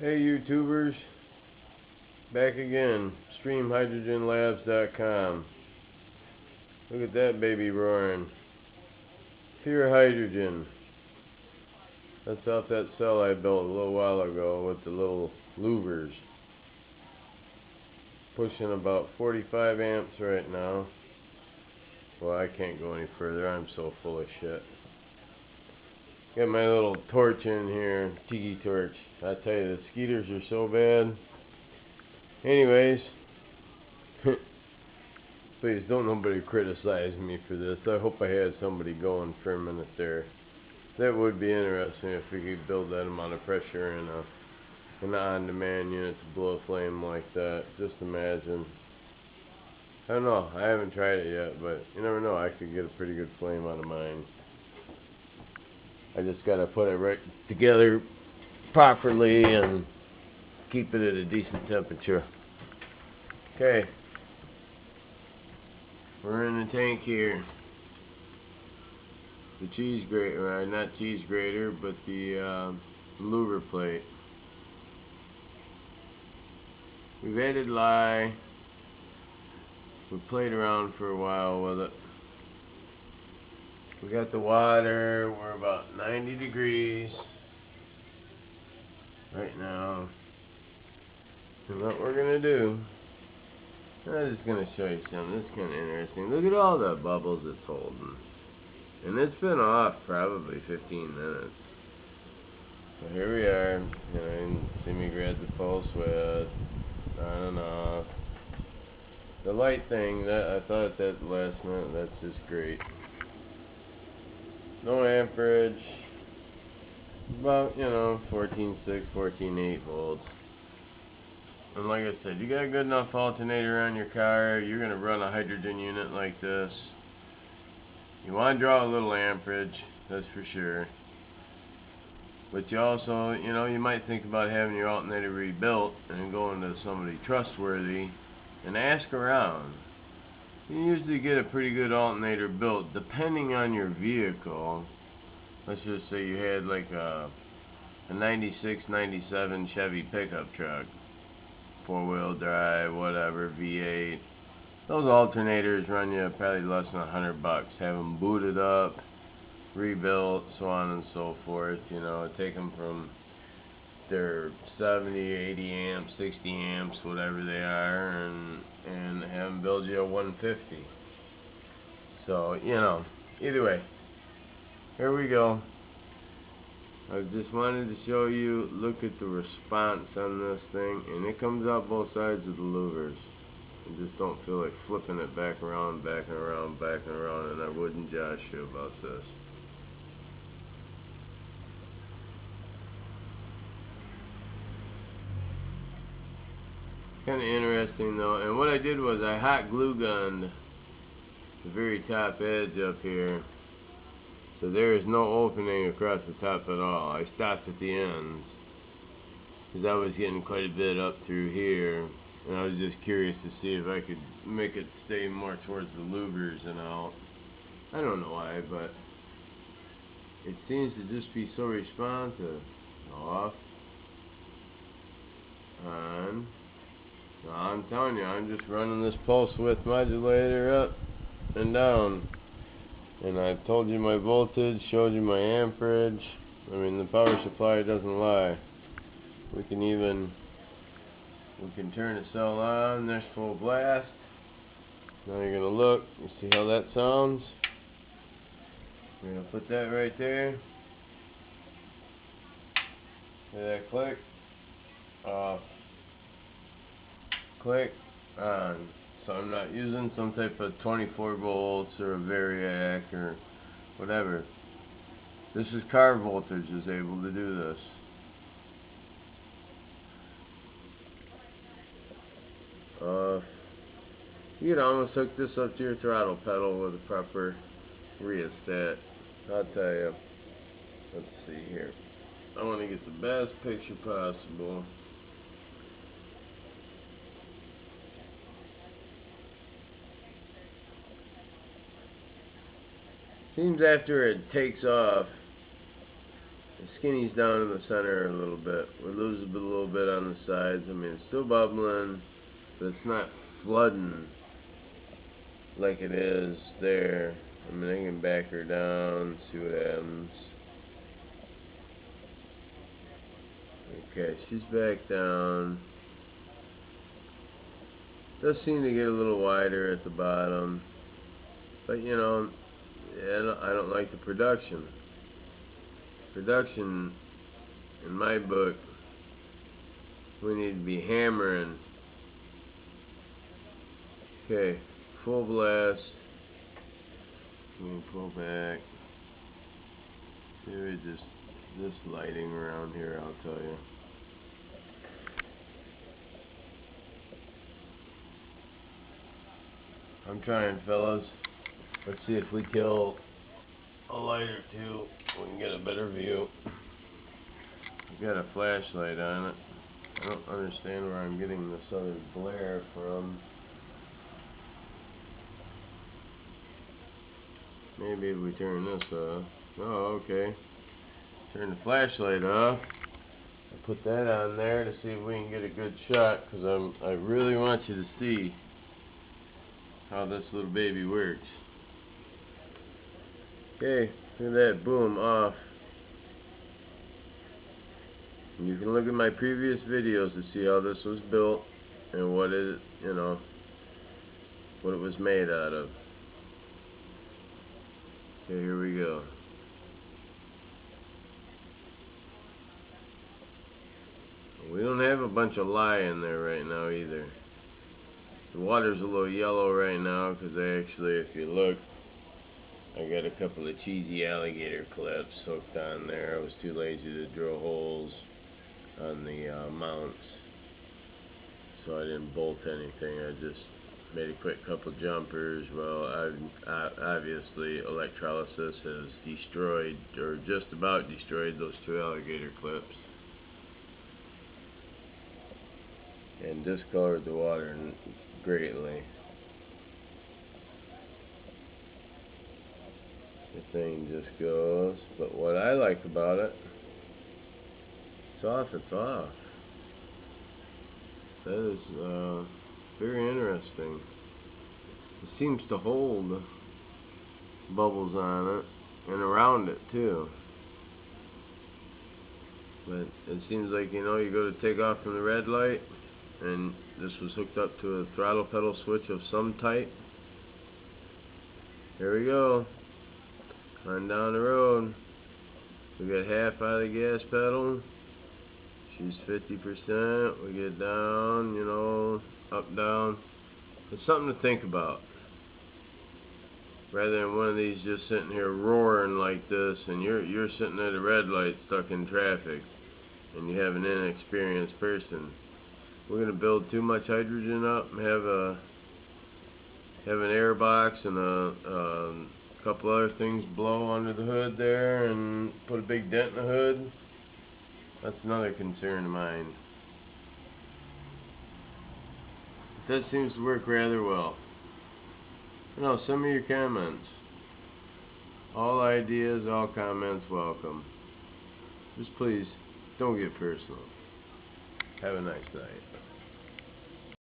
Hey YouTubers, back again, streamhydrogenlabs.com. Look at that baby roaring. Pure hydrogen. That's off that cell I built a little while ago with the little louvers. Pushing about 45 amps right now. Well, I can't go any further, I'm so full of shit. Got my little torch in here, tiki torch. I tell you, the skeeters are so bad. Anyways, please don't nobody criticize me for this. I hope I had somebody going for a minute there. That would be interesting if we could build that amount of pressure in an on-demand unit to blow a flame like that. Just imagine. I don't know. I haven't tried it yet, but you never know. I could get a pretty good flame out of mine. I just gotta put it right together properly and keep it at a decent temperature. Okay, we're in the tank here. The cheese grater, not cheese grater, but the louver plate. We've added lye. We played around for a while with it. We got the water. We're about 90 degrees right now. And what we're gonna do, I'm just gonna show you something. This is kind of interesting. Look at all the bubbles it's holding. And it's been off probably 15 minutes. So here we are. You can see me grab the pulse width, on and off. The light thing, that I thought that last minute, that's just great. No amperage. About, 14.6, 14.8 volts. And like I said, you got a good enough alternator on your car, you're going to run a hydrogen unit like this. You want to draw a little amperage, that's for sure. But you also, you might think about having your alternator rebuilt and going to somebody trustworthy and ask around. You usually get a pretty good alternator built depending on your vehicle. Let's just say you had like a 96, 97 Chevy pickup truck. 4-wheel drive, whatever, V8. Those alternators run you probably less than $100. Have them booted up, rebuilt, so on and so forth. Take them from their 70, 80 amps, 60 amps, whatever they are, and have them build you a 150. So, either way, here we go. I just wanted to show you, look at the response on this thing, and it comes out both sides of the louvers. I just don't feel like flipping it back around, back and around, back and around, and I wouldn't josh you about this. Kind of interesting though, and what I did was I hot glue gunned the very top edge up here. So there is no opening across the top at all. I stopped at the ends because I was getting quite a bit up through here, and I was just curious to see if I could make it stay more towards the louvers and out. I don't know why, but it seems to just be so responsive. Off, on. So I'm telling you, I'm just running this pulse width modulator up and down. And I told you my voltage, showed you my amperage. I mean, the power supply doesn't lie. We can turn the cell on. There's full blast. Now you're gonna look. You see how that sounds? We're gonna put that right there. Hear that click? Off. Click on. So I'm not using some type of 24 volts or a variac or whatever. This is car voltage is able to do this. You could almost hook this up to your throttle pedal with a proper rheostat. I'll tell you. Let's see here. I want to get the best picture possible. Seems after it takes off, it's skinnies down in the center a little bit. We lose a little bit on the sides. I mean, it's still bubbling, but it's not flooding like it is there. I mean, I can back her down, see what happens. Okay, she's back down. Does seem to get a little wider at the bottom, but you know, I don't like the production. Production, in my book, we need to be hammering. Okay, full blast. Let me pull back. Maybe just this lighting around here, I'll tell you. I'm trying, fellas. Let's see if we kill a light or two. We can get a better view. I've got a flashlight on it. I don't understand where I'm getting this other glare from. Maybe if we turn this off. Oh, okay. Turn the flashlight off. I put that on there to see if we can get a good shot, because I really want you to see how this little baby works. Okay, look at that, boom, off. And you can look at my previous videos to see how this was built and what it, you know, what it was made out of. Okay, here we go. We don't have a bunch of lye in there right now either. The water's a little yellow right now because actually, if you look, I got a couple of cheesy alligator clips hooked on there. I was too lazy to drill holes on the mounts, so I didn't bolt anything. I just made a quick couple jumpers. Well, obviously electrolysis has destroyed, or just about destroyed, those two alligator clips and discolored the water greatly. The thing just goes, but what I like about it, it's off, it's off. That is very interesting. It seems to hold bubbles on it and around it too. But it seems like, you know, you go to take off from the red light, and this was hooked up to a throttle pedal switch of some type. Here we go. On down the road. We got half out of the gas pedal. She's 50%. We get down, you know, up, down. It's something to think about. Rather than one of these just sitting here roaring like this, and you're sitting at a red light stuck in traffic, and you have an inexperienced person. We're gonna build too much hydrogen up and have an air box and a couple other things blow under the hood there and put a big dent in the hood. That's another concern of mine. That seems to work rather well. You know, some of your comments. All ideas, all comments welcome. Just please, don't get personal. Have a nice night.